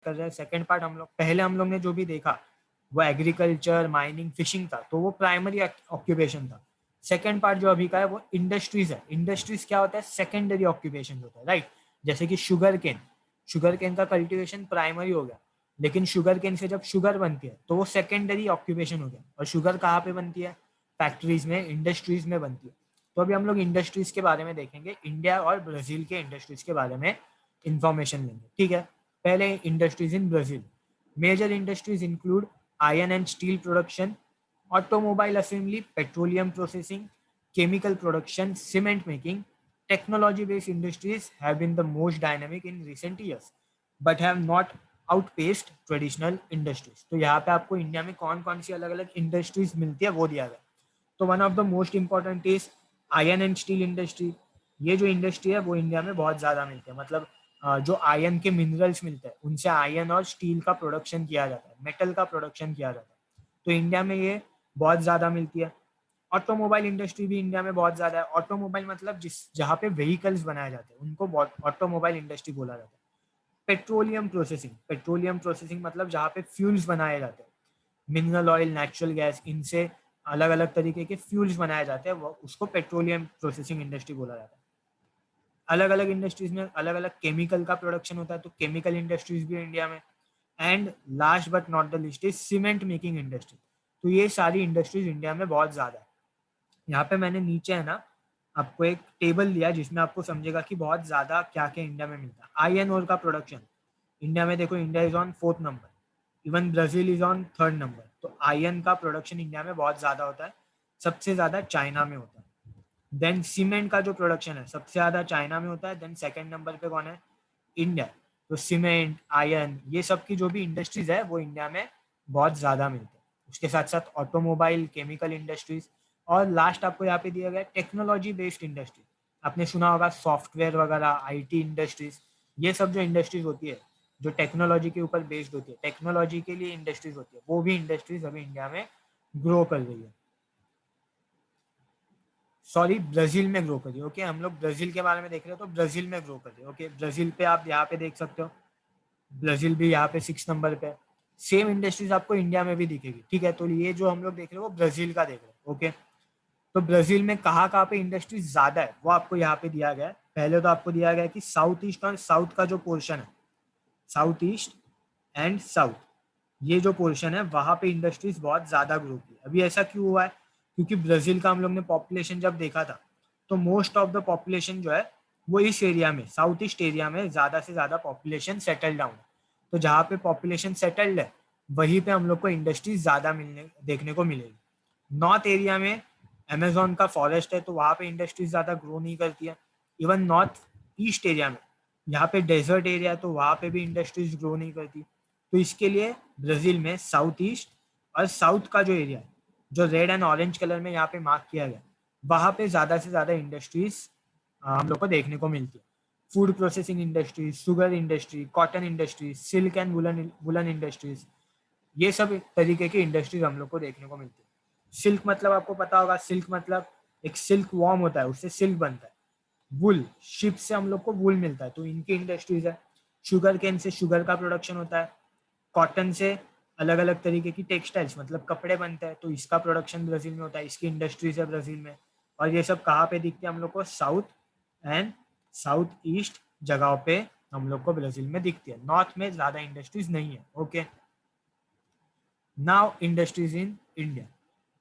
कर रहे हैं। सेकंड पार्ट पहले हम लोग ने जो भी देखा वो एग्रीकल्चर, माइनिंग, फिशिंग था, तो वो प्राइमरी ऑक्यूपेशन था। सेकंड पार्ट जो अभी का है वो इंडस्ट्रीज है। इंडस्ट्रीज क्या होता है? सेकेंडरी ऑक्यूपेशन होता है, राइट। जैसे कि शुगर केन का कल्टीवेशन प्राइमरी हो गया, लेकिन शुगर केन से जब शुगर बनती है तो वो सेकेंडरी ऑक्यूपेशन हो गया। और शुगर कहाँ पे बनती है? फैक्ट्रीज में, इंडस्ट्रीज में बनती है। तो अभी हम लोग इंडस्ट्रीज के बारे में देखेंगे, इंडिया और ब्राजील के इंडस्ट्रीज के बारे में इंफॉर्मेशन लेंगे, ठीक है। पहले industries in Brazil. Major industries include iron and steel production, automobile assembly, petroleum processing, chemical production, cement making. Technology-based industries have been the most dynamic in recent years, but have not outpaced traditional industries. तो यहाँ पे आपको India में कौन कौन सी अलग अलग industries मिलती है वो दिया गया। तो one of the most important is iron and steel industry. ये जो इंडस्ट्री है वो इंडिया में बहुत ज़्यादा मिलती है, मतलब जो आयरन के मिनरल्स मिलते हैं उनसे आयरन और स्टील का प्रोडक्शन किया जाता है, मेटल का प्रोडक्शन किया जाता है, तो इंडिया में ये बहुत ज़्यादा मिलती है। ऑटोमोबाइल इंडस्ट्री भी इंडिया में बहुत ज़्यादा है। ऑटोमोबाइल मतलब जहाँ पे व्हीकल्स बनाए जाते हैं उनको ऑटोमोबाइल इंडस्ट्री बोला जाता है। पेट्रोलियम प्रोसेसिंग मतलब जहाँ पे फ्यूल्स बनाए जाते हैं, मिनरल ऑयल, नेचुरल गैस, इनसे अलग अलग तरीके के फ्यूल्स बनाए जाते हैं, वो उसको पेट्रोलियम प्रोसेसिंग इंडस्ट्री बोला जाता है। अलग अलग इंडस्ट्रीज में अलग अलग केमिकल का प्रोडक्शन होता है, तो केमिकल इंडस्ट्रीज भी इंडिया में। And last but not the list is cement making industry. तो ये सारी इंडस्ट्रीज इंडिया में बहुत ज़्यादा है। यहाँ पे मैंने नीचे है ना आपको एक टेबल दिया जिसमें आपको समझेगा कि बहुत ज़्यादा क्या क्या इंडिया में मिलता है। आयरन ओर का प्रोडक्शन इंडिया में देखो, India is on 4th number, even Brazil is on 3rd number. तो आयरन का प्रोडक्शन इंडिया में बहुत ज़्यादा होता है, सबसे ज़्यादा चाइना में होता है। देन सीमेंट का जो प्रोडक्शन है सबसे ज़्यादा चाइना में होता है। देन सेकंड नंबर पे कौन है? इंडिया। तो सीमेंट, आयरन, ये सब की जो भी इंडस्ट्रीज है वो इंडिया में बहुत ज़्यादा मिलते हैं। उसके साथ साथ ऑटोमोबाइल, केमिकल इंडस्ट्रीज, और लास्ट आपको यहाँ पे दिया गया टेक्नोलॉजी बेस्ड इंडस्ट्री। आपने सुना होगा सॉफ्टवेयर वगैरह, आईटी इंडस्ट्रीज, ये सब जो इंडस्ट्रीज होती है जो टेक्नोलॉजी के ऊपर बेस्ड होती है, टेक्नोलॉजी के लिए इंडस्ट्रीज होती है, वो भी इंडस्ट्रीज अभी इंडिया में ग्रो कर रही है। सॉरी, ब्राजील में ग्रो कर रही है। ओके, हम लोग ब्राजील के बारे में देख रहे हो तो ब्राजील में ग्रो कर रही है। ओके, ब्राजील पे आप यहाँ पे देख सकते हो, ब्राजील भी यहाँ पे 6 नंबर पे। सेम इंडस्ट्रीज आपको इंडिया में भी दिखेगी, ठीक है। तो ये जो हम लोग देख रहे हो वो ब्राजील का देख रहे हो। ओके, तो ब्राजील में कहाँ कहाँ पे इंडस्ट्रीज ज्यादा है वो आपको यहाँ पे दिया गया है। पहले तो आपको दिया गया है कि साउथ ईस्ट और साउथ का जो पोर्शन है, साउथ ईस्ट एंड साउथ, ये जो पोर्शन है वहां पे इंडस्ट्रीज बहुत ज्यादा ग्रो की। अभी ऐसा क्यों हुआ है? क्योंकि ब्राजील का हम लोग ने पॉपुलेशन जब देखा था तो मोस्ट ऑफ द पॉपुलेशन जो है वो इस एरिया में, साउथ ईस्ट एरिया में ज्यादा से ज्यादा पॉपुलेशन सेटल डाउन है। तो जहाँ पे पॉपुलेशन सेटल्ड है वहीं पे हम लोग को इंडस्ट्रीज ज्यादा मिलने देखने को मिलेगी। नॉर्थ एरिया में अमेजोन का फॉरेस्ट है तो वहाँ पे इंडस्ट्रीज ज्यादा ग्रो नहीं करती है। इवन नॉर्थ ईस्ट एरिया में, यहाँ पे डेजर्ट एरिया है तो वहाँ पे भी इंडस्ट्रीज ग्रो नहीं करती। तो इसके लिए ब्राजील में साउथ ईस्ट और साउथ का जो एरिया है, जो रेड एंड ऑरेंज कलर में यहाँ पे मार्क किया गया, वहाँ पे ज़्यादा से ज़्यादा इंडस्ट्रीज हम लोग को देखने को मिलती है। Food processing industries, sugar industry, cotton industries, silk and woollen industries, ये सब तरीके की इंडस्ट्रीज हम लोग को देखने को मिलती है। सिल्क मतलब आपको पता होगा, सिल्क मतलब एक सिल्क वॉर्म होता है, उससे सिल्क बनता है। वुल, शिप से हम लोग को वुल मिलता है, तो इनकी इंडस्ट्रीज है। शुगर केन से शुगर का प्रोडक्शन होता है। कॉटन से अलग अलग तरीके की टेक्सटाइल्स मतलब कपड़े बनते हैं, तो इसका प्रोडक्शन ब्राजील में होता है, इसकी इंडस्ट्रीज है ब्राजील में। और ये सब कहाँ पे दिखते हैं हम लोग को? साउथ एंड साउथ ईस्ट जगहों पे हम लोग को ब्राजील में दिखती है। नॉर्थ में ज़्यादा इंडस्ट्रीज नहीं है। Okay, now industries in India.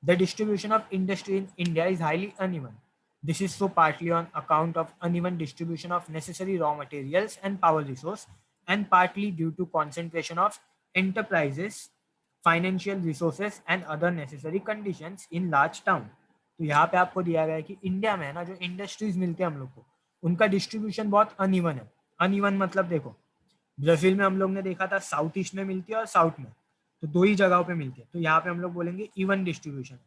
The distribution of industry in India is highly uneven. This is so partly on account of uneven distribution of necessary raw materials and power resource, and partly due to concentration of enterprises, financial resources and other necessary conditions in large town. तो यहाँ पे आपको दिया गया है कि India में है ना जो इंडस्ट्रीज मिलते हैं हम लोग को, उनका डिस्ट्रीब्यूशन बहुत अनइवन है। अनइवन मतलब देखो, ब्राजील में हम लोग ने देखा था साउथ ईस्ट में मिलती है और साउथ में, तो दो ही जगहों पे मिलती है, तो यहाँ पे हम लोग बोलेंगे इवन डिस्ट्रीब्यूशन।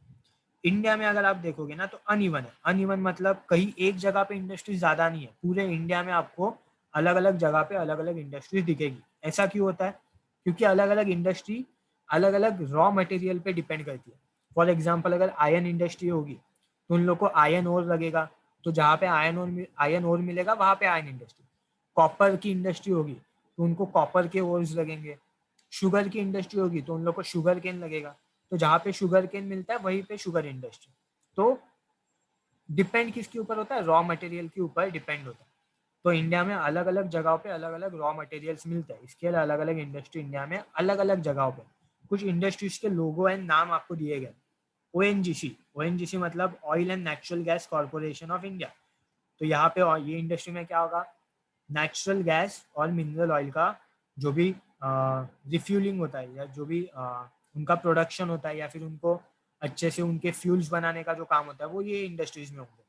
इंडिया में अगर आप देखोगे ना तो अनइवन है। अनइवन मतलब कहीं एक जगह पे इंडस्ट्री ज्यादा नहीं है, पूरे इंडिया में आपको अलग अलग जगह पे अलग अलग इंडस्ट्रीज दिखेगी। ऐसा क्यों होता है? क्योंकि अलग अलग इंडस्ट्री अलग अलग रॉ मटेरियल पे डिपेंड करती है। फॉर एग्जाम्पल, अगर आयरन इंडस्ट्री होगी तो उन लोग को आयरन ओर लगेगा, तो जहाँ पे आयरन ओर मिलेगा वहाँ पे आयरन इंडस्ट्री। कॉपर की इंडस्ट्री होगी तो उनको कॉपर के ओर्स लगेंगे। शुगर की इंडस्ट्री होगी तो उन लोग को शुगर केन लगेगा। तो जहाँ पे शुगर केन मिलता है वहीं पे शुगर इंडस्ट्री। तो डिपेंड किसके ऊपर होता है, रॉ मटेरियल के ऊपर डिपेंड होता है। तो इंडिया में अलग अलग जगहों पे अलग अलग रॉ मटेरियल्स मिलते हैं, इसके लिए अलग अलग इंडस्ट्री इंडिया में अलग अलग जगहों पे। कुछ इंडस्ट्रीज के लोगो एंड नाम आपको दिए गए। ओएनजीसी, ओएनजीसी मतलब oil and natural gas corporation of India. तो यहाँ पे ये इंडस्ट्री में क्या होगा, नेचुरल गैस और मिनरल ऑयल का जो भी रिफ्यूलिंग होता है या जो भी उनका प्रोडक्शन होता है या फिर उनको अच्छे से उनके फ्यूल्स बनाने का जो काम होता है वो ये इंडस्ट्रीज में होंगे।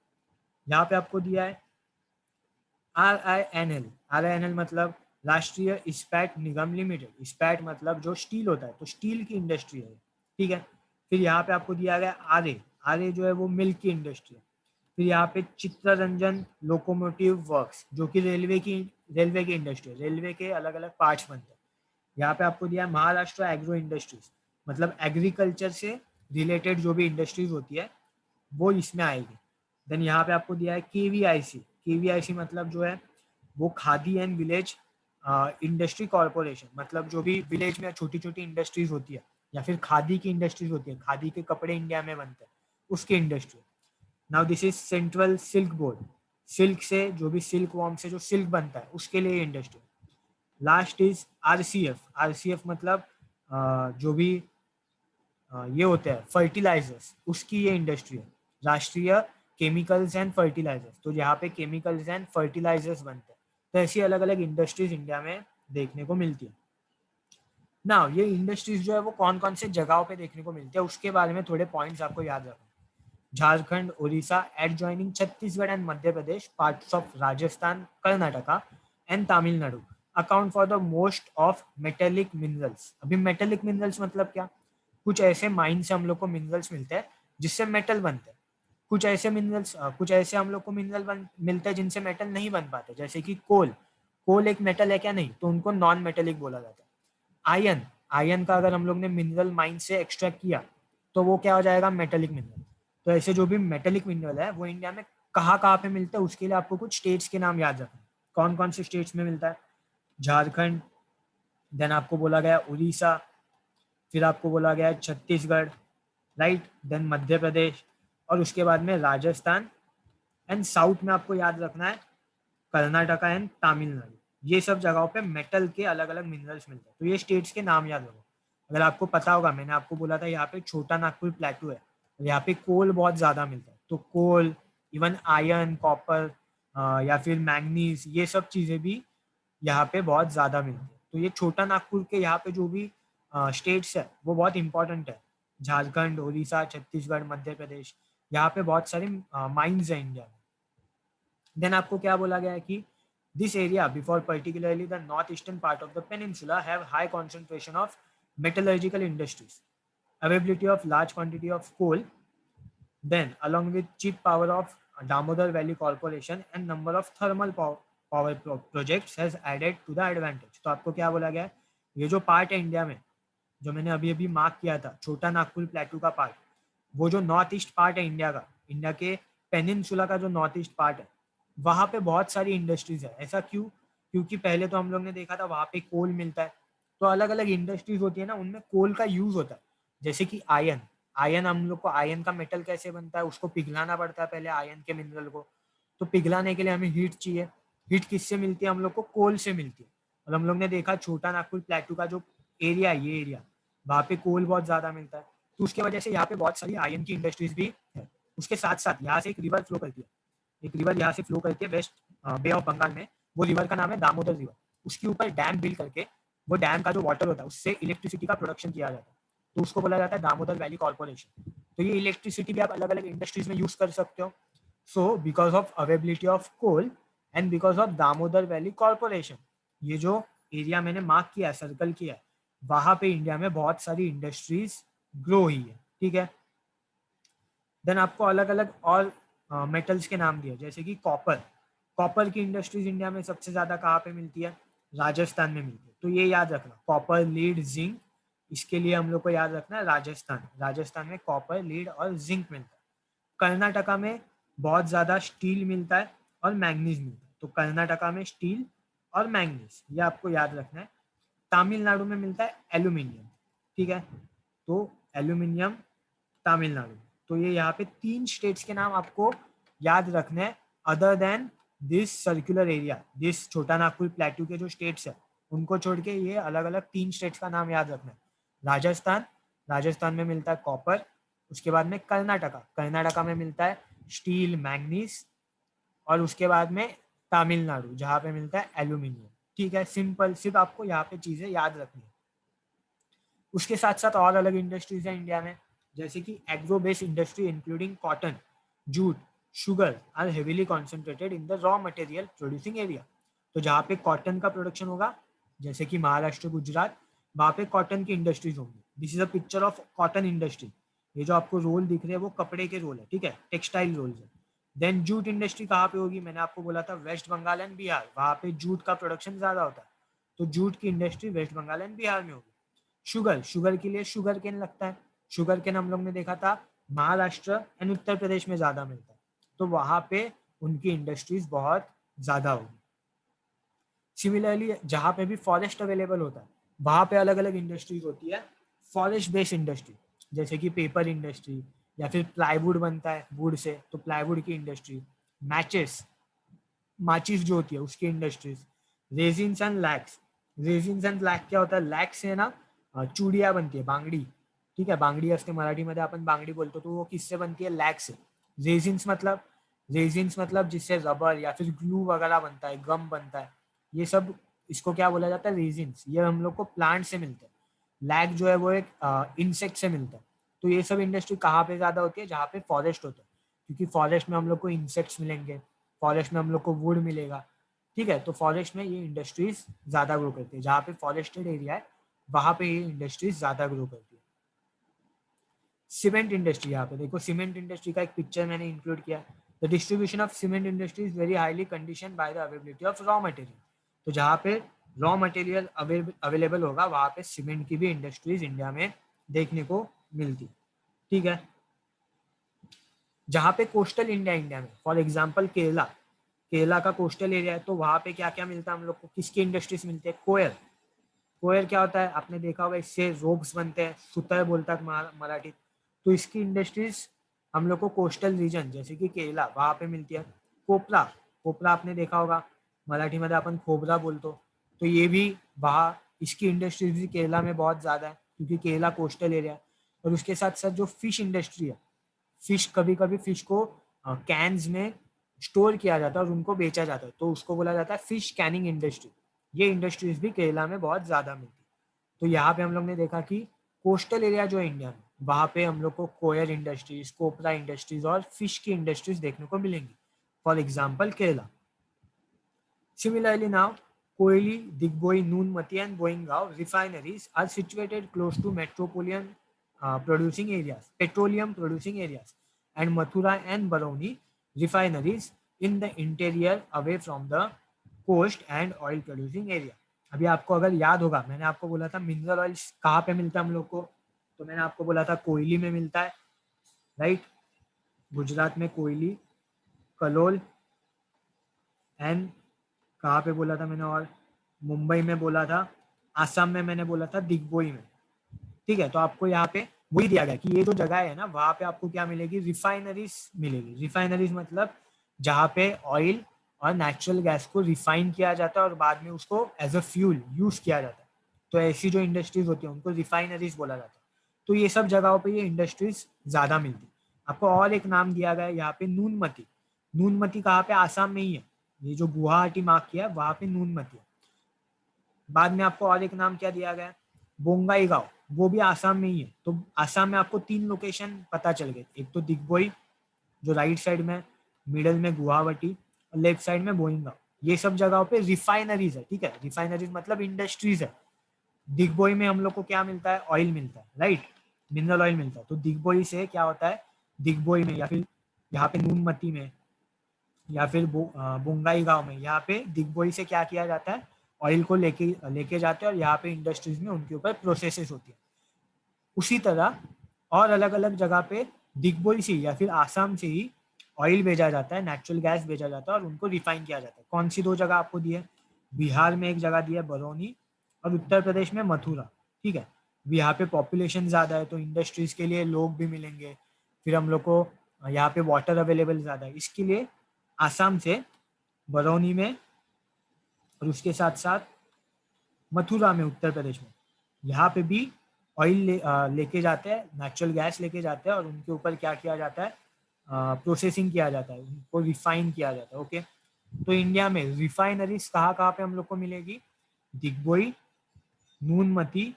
यहाँ पे आपको दिया है RINL। RINL मतलब राष्ट्रीय इस्पात निगम लिमिटेड। इस्पात मतलब जो स्टील होता है, तो स्टील की इंडस्ट्री है, ठीक है। फिर यहाँ पे आपको दिया गया आरए। आरए जो है वो मिल्क की इंडस्ट्री है। फिर यहाँ पे चित्तरंजन लोकोमोटिव वर्क्स जो कि रेलवे की इंडस्ट्री है, रेलवे के अलग अलग पार्ट्स बनते हैं। यहाँ पे आपको दिया है महाराष्ट्र एग्रो इंडस्ट्रीज, मतलब एग्रीकल्चर से रिलेटेड जो भी इंडस्ट्रीज होती है वो इसमें आएगी। देन यहाँ पे आपको दिया है KVIC। KVIC मतलब जो है वो khadi and village industry corporation, मतलब जो भी विलेज में छोटी छोटी इंडस्ट्रीज होती है या फिर खादी की इंडस्ट्रीज होती है, खादी के कपड़े इंडिया में बनते हैं उसकी industry. Now this is central silk board, silk से जो भी सिल्क वॉर्म से जो सिल्क बनता है उसके लिए industry. Last is RCF। RCF मतलब जो भी ये होते हैं फर्टिलाइजर्स, उसकी ये इंडस्ट्री है, राष्ट्रीय केमिकल्स एंड फर्टिलाइजर्स। तो यहाँ पे केमिकल्स एंड फर्टिलाइजर्स बनते हैं। तो ऐसी अलग अलग इंडस्ट्रीज इंडिया में देखने को मिलती है ना। ये इंडस्ट्रीज जो है वो कौन कौन से जगहों पे देखने को मिलती है उसके बारे में थोड़े पॉइंट्स आपको याद रखना। Jharkhand, Orissa, adjoining Chhattisgarh and Madhya Pradesh, parts of Rajasthan, Karnataka and Tamil Nadu account for the most of metallic minerals. अभी मेटेलिक मिनरल्स मतलब क्या, कुछ ऐसे माइन से हम लोग को मिनरल्स मिलते हैं जिससे मेटल बनते हैं। कुछ ऐसे मिनरल्स, कुछ ऐसे हम लोग को मिनरल मिलते हैं जिनसे मेटल नहीं बन पाते, जैसे कि कोल। कोल एक मेटल है क्या, नहीं, तो उनको नॉन मेटेलिक बोला जाता है। आयन, आयन का अगर हम लोग ने मिनरल माइन से एक्सट्रैक्ट किया तो वो क्या हो जाएगा, मेटेलिक मिनरल। तो ऐसे जो भी मेटेलिक मिनरल है वो इंडिया में कहाँ कहाँ पे मिलता है उसके लिए आपको कुछ स्टेट्स के नाम याद रखना। कौन कौन से स्टेट्स में मिलता है, झारखंड, देन आपको बोला गया उड़ीसा, फिर आपको बोला गया छत्तीसगढ़, राइट, देन मध्य प्रदेश, और उसके बाद में राजस्थान, एंड साउथ में आपको याद रखना है कर्नाटका एंड तमिलनाडु। ये सब जगहों पे मेटल के अलग अलग मिनरल्स मिलते हैं। तो ये स्टेट्स के नाम याद रखो। अगर आपको पता होगा, मैंने आपको बोला था यहाँ पे छोटा नागपुर प्लेटू है और यहाँ पे कोल बहुत ज्यादा मिलता है। तो कोल, इवन आयरन, कॉपर या फिर मैंगनीज, ये सब चीजें भी यहाँ पे बहुत ज्यादा मिलती है। तो ये छोटा नागपुर के यहाँ पे जो भी स्टेट्स है वो बहुत इंपॉर्टेंट है। झारखंड, उड़ीसा, छत्तीसगढ़, मध्य प्रदेश, यहाँ पे बहुत सारे माइंस है इंडिया में। देन आपको क्या बोला गया है कि this area before particularly the north eastern part of the peninsula have high concentration of metallurgical industries, availability of large quantity of coal, then along with cheap power of Damodar Valley Corporation and number of thermal power projects has added to the advantage। तो आपको क्या बोला गया है, ये जो part है India में जो मैंने अभी अभी मार्क किया था छोटा नागपुर प्लेटू का पार्ट, वो जो नॉर्थ ईस्ट पार्ट है इंडिया का, इंडिया के पेनिनसुला का जो नॉर्थ ईस्ट पार्ट है, वहाँ पे बहुत सारी इंडस्ट्रीज है। ऐसा क्यों, क्योंकि पहले तो हम लोग ने देखा था वहाँ पे कोल मिलता है, तो अलग अलग इंडस्ट्रीज होती है ना, उनमें कोल का यूज होता है। जैसे कि आयन, आयन हम लोग को, आयन का मेटल कैसे बनता है, उसको पिघलाना पड़ता है पहले आयन के मिनरल को। तो पिघलाने के लिए हमें हीट चाहिए। हीट किससे मिलती है, हम लोग को कोल से मिलती है। और हम लोग ने देखा छोटा नागपुर प्लेटू का जो एरिया है, ये एरिया, वहाँ पे कोल बहुत ज्यादा मिलता है। तो उसके वजह से यहाँ पे बहुत सारी आयन की इंडस्ट्रीज भी है। उसके साथ साथ यहाँ से एक रिवर फ्लो करती है, एक रिवर यहाँ से फ्लो करती है वेस्ट बे ऑफ बंगाल में। वो रिवर का नाम है दामोदर रिवर। उसके ऊपर डैम बिल्ड करके वो डैम का जो वाटर होता है उससे इलेक्ट्रिसिटी का प्रोडक्शन किया जाता है। तो उसको बोला जाता है दामोदर वैली कॉर्पोरेशन। तो ये इलेक्ट्रिसिटी भी आप अलग अलग इंडस्ट्रीज में यूज कर सकते हो। So because of availability of coal and because of Damodar valley corporation, ये जो एरिया मैंने मार्क किया, सर्कल किया, वहां पे इंडिया में बहुत सारी इंडस्ट्रीज ग्रो हुई है, ठीक है। देन आपको अलग अलग और मेटल्स के नाम दिए, जैसे कि कॉपर। कॉपर की इंडस्ट्रीज इंडिया में सबसे ज्यादा कहाँ पे मिलती है, राजस्थान में मिलती है। तो ये याद रखना, कॉपर, लीड, जिंक, इसके लिए हम लोग को याद रखना है राजस्थान। राजस्थान में कॉपर, लीड और जिंक मिलता है। कर्नाटका में बहुत ज्यादा स्टील मिलता है और मैंगनीज मिलता है। तो कर्नाटका में स्टील और मैंगनीज, ये आपको याद रखना है। तमिलनाडु में मिलता है एल्यूमिनियम, ठीक है, तो एल्यूमिनियम तमिलनाडु। तो ये यहाँ पे 3 स्टेट्स के नाम आपको याद रखने हैं, other than this circular area, this छोटा नागपुर प्लेट्यू के जो स्टेट्स है उनको छोड़ के ये अलग अलग 3 स्टेट्स का नाम याद रखना है। राजस्थान, राजस्थान में मिलता है कॉपर। उसके बाद में कर्नाटका, कर्नाटका में मिलता है स्टील मैंगनीज। और उसके बाद में तमिलनाडु, जहाँ पे मिलता है एल्यूमिनियम। ठीक है, सिंपल, सिर्फ आपको यहाँ पे चीजें याद रखनी है। उसके साथ साथ और अलग इंडस्ट्रीज है इंडिया में, जैसे कि agro based industry including cotton, jute, sugar are heavily concentrated in the raw material producing area. तो जहाँ पे कॉटन का प्रोडक्शन होगा, जैसे कि महाराष्ट्र, गुजरात, वहाँ पे कॉटन की इंडस्ट्रीज होंगी। This is a picture of cotton industry. ये जो आपको रोल दिख रहे हैं वो कपड़े के रोल है, ठीक है, टेक्सटाइल रोल है। देन जूट इंडस्ट्री कहाँ पे होगी, मैंने आपको बोला था वेस्ट बंगाल एंड बिहार, वहाँ पे जूट का प्रोडक्शन ज्यादा होता है, तो जूट की industry West Bengal and Bihar में होगी। शुगर, शुगर के लिए शुगर केन लगता है। शुगर केन हम लोग ने देखा था महाराष्ट्र एंड उत्तर प्रदेश में ज्यादा मिलता है, तो वहां पे उनकी इंडस्ट्रीज बहुत ज्यादा होगी। सिमिलरली जहाँ पे भी फॉरेस्ट अवेलेबल होता है वहां पे अलग अलग इंडस्ट्रीज होती है, फॉरेस्ट बेस्ड इंडस्ट्री, जैसे कि पेपर इंडस्ट्री, या फिर प्लाईवुड बनता है वुड से, तो प्लाईवुड की इंडस्ट्री, मैचेस, माचिस जो होती है उसकी industries, resins and lacs. Resins and lac क्या होता है, लॅक से ना चुडिया बनती है, बांगडी, ठीक है, बांगडी असते मराठीमध्ये आपण बांगडी बोलतो, तो वो किससे बनती है, लॅक से। रेजिन्स मतलब, रेजिन्स मतलब जिससे रबर या फिर ग्लू वगैरह बनता है, गम बनता है, ये सब इसको क्या बोला जाता है, रेजिन्स। ये हम लोग को प्लांट से मिलते हैं। लैक जो है वो एक इंसेक्ट से मिलता है। तो ये सब इंडस्ट्री कहाँ पे ज्यादा होती है, जहाँ पे फॉरेस्ट होता है, क्योंकि फॉरेस्ट में हम लोग को इंसेक्ट्स मिलेंगे, फॉरेस्ट में हम लोग को वुड मिलेगा, ठीक है, तो फॉरेस्ट में ये इंडस्ट्रीज ज्यादा ग्रो करती है। जहाँ पे फॉरेस्टेड एरिया है वहां पे ये इंडस्ट्रीज ज्यादा ग्रो करती है। सीमेंट इंडस्ट्री, यहाँ पे देखो सीमेंट इंडस्ट्री का एक पिक्चर मैंने इंक्लूड किया। The distribution of cement industry is very highly condition by the availability of raw material. तो जहाँ पे रॉ मटेरियल अवेलेबल होगा वहां पे सीमेंट की भी इंडस्ट्रीज इंडिया में देखने को मिलती, ठीक है। जहाँ पे कोस्टल इंडिया, इंडिया में फॉर एग्जाम्पल केरला, केरला का कोस्टल एरिया है, तो वहां पे क्या क्या मिलता है हम लोग को, किसकी इंडस्ट्रीज मिलती है, कोयर। कोयर क्या होता है, आपने देखा होगा, इससे रोब्स बनते हैं, सुतर बोलता है मराठी, तो इसकी इंडस्ट्रीज हम लोग को कोस्टल रीजन जैसे कि केरला वहां पे मिलती है। कोपरा, कोपरा आपने देखा होगा, मराठी में अपन खोबरा बोलते, तो ये भी वहाँ, इसकी इंडस्ट्रीज भी केरला में बहुत ज्यादा है, क्योंकि केरला कोस्टल एरिया है। और उसके साथ साथ जो फिश इंडस्ट्री है, फिश, कभी कभी फिश को कैन्स में स्टोर किया जाता है और उनको बेचा जाता है, तो उसको बोला जाता है फिश कैनिंग इंडस्ट्री। ये इंडस्ट्रीज भी केरला में बहुत ज्यादा मिलती है। तो यहाँ पे हम लोग ने देखा कि कोस्टल एरिया जो है इंडिया में, वहां पे हम लोग को कोयर इंडस्ट्रीज, कोपरा इंडस्ट्रीज और फिश की इंडस्ट्रीज देखने को मिलेंगी, for example Kerala. Similarly now, Koili, Digboi, Noonmati and Boingao refineries are situated close to metropolitan producing areas, petroleum producing areas, and Mathura and Barauni refineries in the interior away from the coast and oil producing area. अभी आपको अगर याद होगा, मैंने आपको बोला था mineral oil कहाँ पे मिलता है हम लोग को, तो मैंने आपको बोला था कोयली में मिलता है, राइट, गुजरात में कोयली, कलोल, एंड कहाँ पे बोला था मैंने, और मुंबई में बोला था, आसाम में मैंने बोला था दिग्बोई में, ठीक है। तो आपको यहाँ पे वही दिया गया कि ये जो जगह है ना, वहां पे आपको क्या मिलेगी, रिफाइनरीज मिलेगी। रिफाइनरीज मतलब जहाँ पे ऑयल और नेचुरल गैस को रिफाइन किया जाता है और बाद में उसको एज अ फ्यूल यूज किया जाता है, तो ऐसी जो इंडस्ट्रीज होती है उनको रिफाइनरीज बोला जाता है। तो ये सब जगहों पे ये इंडस्ट्रीज ज्यादा मिलती है। आपको और एक नाम दिया गया है यहाँ पे, नूनमती। नूनमती कहाँ पे, आसाम में ही है, ये जो गुवाहाटी मार्क किया है वहां पे नूनमती है। बाद में आपको और एक नाम क्या दिया गया है, बोंगाई गांव, वो भी आसाम में ही है। तो आसाम में आपको 3 लोकेशन पता चल गए, एक तो दिग्बोई जो राइट साइड में, मिडल में गुवाहाटी और लेफ्ट साइड में बोइंगांव। ये सब जगहों पे रिफाइनरीज है, ठीक है, रिफाइनरीज मतलब इंडस्ट्रीज है। दिग्बोई में हम लोग को क्या मिलता है, ऑयल मिलता है, राइट, मिनरल ऑयल मिलता है। तो दिग्बोई से क्या होता है, दिग्बोई में या फिर यहाँ पे नूनमती में या फिर बोंगाई गांव में, यहाँ पे दिग्बोई से क्या किया जाता है, ऑयल को लेके लेके जाते हैं और यहाँ पे इंडस्ट्रीज में उनके ऊपर प्रोसेसेस होती है। उसी तरह और अलग अलग जगह पे दिग्बोई से या फिर आसाम से ही ऑयल भेजा जाता है, नेचुरल गैस भेजा जाता है और उनको रिफाइन किया जाता है। कौन सी 2 जगह आपको दी है, बिहार में एक जगह दिया है बरौनी, और उत्तर प्रदेश में मथुरा। ठीक है, यहाँ पे पॉपुलेशन ज़्यादा है तो इंडस्ट्रीज के लिए लोग भी मिलेंगे, फिर हम लोग को यहाँ पे वाटर अवेलेबल ज़्यादा है, इसके लिए आसाम से बरौनी में, और उसके साथ साथ मथुरा में उत्तर प्रदेश में, यहाँ पे भी ऑयल लेके जाते हैं, नेचुरल गैस लेके जाते हैं, और उनके ऊपर क्या किया जाता है, प्रोसेसिंग किया जाता है, उनको रिफाइन किया जाता है। ओके, तो इंडिया में रिफाइनरीज कहाँ कहाँ पे हम लोग को मिलेगी, दिग्बोई, नूनमती,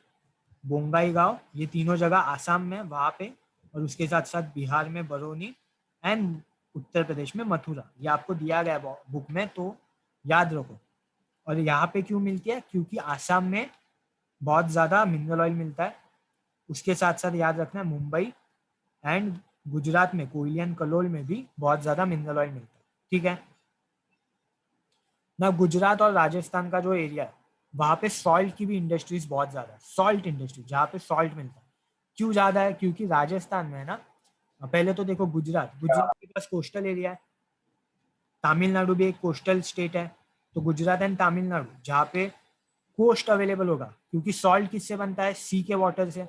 बोंगाईगांव, ये तीनों जगह आसाम में वहाँ पे, और उसके साथ साथ बिहार में बरौनी, एंड उत्तर प्रदेश में मथुरा। ये आपको दिया गया है बुक में, तो याद रखो। और यहाँ पे क्यों मिलती है, क्योंकि आसाम में बहुत ज़्यादा मिनरल ऑयल मिलता है। उसके साथ साथ याद रखना है मुंबई एंड गुजरात में, कोयली एंड कलोल में भी बहुत ज़्यादा मिनरल ऑयल मिलता है। ठीक है ना, गुजरात और राजस्थान का जो एरिया है वहाँ पे सॉल्ट की भी इंडस्ट्रीज बहुत ज़्यादा है, सॉल्ट इंडस्ट्री जहाँ पे सॉल्ट मिलता है। क्यों ज़्यादा है, क्योंकि राजस्थान में है ना, पहले तो देखो गुजरात के पास कोस्टल एरिया है, तमिलनाडु भी एक कोस्टल स्टेट है, तो गुजरात एंड तमिलनाडु जहाँ पे कोस्ट अवेलेबल होगा, क्योंकि सॉल्ट किससे बनता है, सी के वाटर से,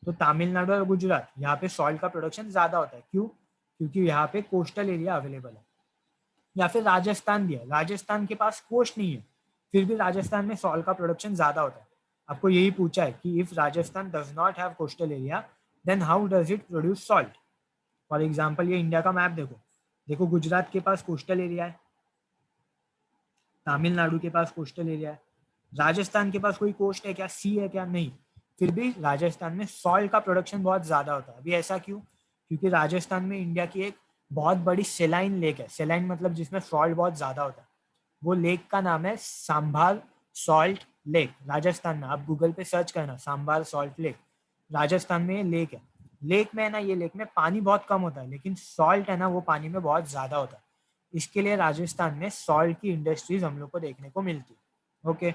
तो तमिलनाडु और गुजरात यहाँ पे सॉल्ट का प्रोडक्शन ज्यादा होता है। क्यों, क्योंकि यहाँ पे कोस्टल एरिया अवेलेबल है। या फिर राजस्थान भी है, राजस्थान के पास कोस्ट नहीं है, फिर भी राजस्थान में सॉल्ट का प्रोडक्शन ज्यादा होता है। आपको यही पूछा है कि if Rajasthan does not have coastal area then how does it produce salt. For example ये इंडिया का मैप देखो, देखो गुजरात के पास कोस्टल एरिया है, तमिलनाडु के पास कोस्टल एरिया है, राजस्थान के पास कोई कोस्ट है क्या, सी है क्या, नहीं, फिर भी राजस्थान में सॉल्ट का प्रोडक्शन बहुत ज्यादा होता है। अभी ऐसा क्यों, क्योंकि राजस्थान में इंडिया की एक बहुत बड़ी सेलाइन लेक है, सेलाइन मतलब जिसमें सॉल्ट बहुत ज्यादा होता है, वो लेक का नाम है सांभार सॉल्ट लेक, राजस्थान में। आप गूगल पे सर्च करना सांभार सॉल्ट लेक, राजस्थान में ये लेक है। लेक में है ना, ये लेक में पानी बहुत कम होता है, लेकिन सॉल्ट है ना वो पानी में बहुत ज्यादा होता है, इसके लिए राजस्थान में सॉल्ट की इंडस्ट्रीज हम लोग को देखने को मिलती है। ओके,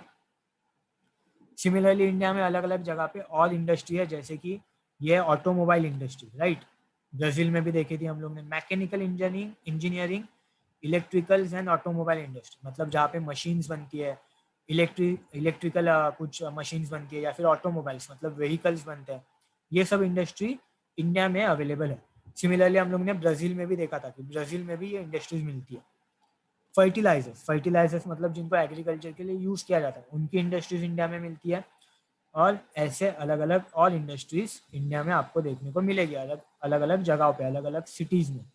सिमिलरली इंडिया में अलग अलग जगह पे और इंडस्ट्री है, जैसे कि ये ऑटोमोबाइल इंडस्ट्री, राइट, ब्राजील में भी देखी थी हम लोग ने, mechanical engineering, electricals and automobile industry, मतलब जहाँ पे मशीन्स बनती है, इलेक्ट्रिकल कुछ मशीन्स बनती है, या फिर ऑटोमोबाइल्स मतलब व्हीकल्स बनते हैं, ये सब इंडस्ट्री इंडिया में अवेलेबल है। सिमिलरली हम लोग ने ब्राजील में भी देखा था कि ब्राजील में भी ये इंडस्ट्रीज मिलती है। फर्टिलाइजर्स मतलब जिनको एग्रीकल्चर के लिए यूज किया जाता है, उनकी इंडस्ट्रीज इंडिया में मिलती है। और ऐसे अलग अलग और इंडस्ट्रीज इंडिया में आपको देखने को मिलेगी, अलग अलग अलग जगहों पे, अलग अलग सिटीज में।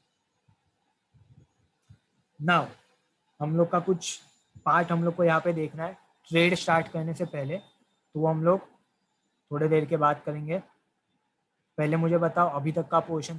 नाउ हम लोग का कुछ पार्ट हम लोग को यहाँ पे देखना है ट्रेड स्टार्ट करने से पहले, तो वो हम लोग थोड़ी देर के बाद करेंगे। पहले मुझे बताओ अभी तक का पोर्शन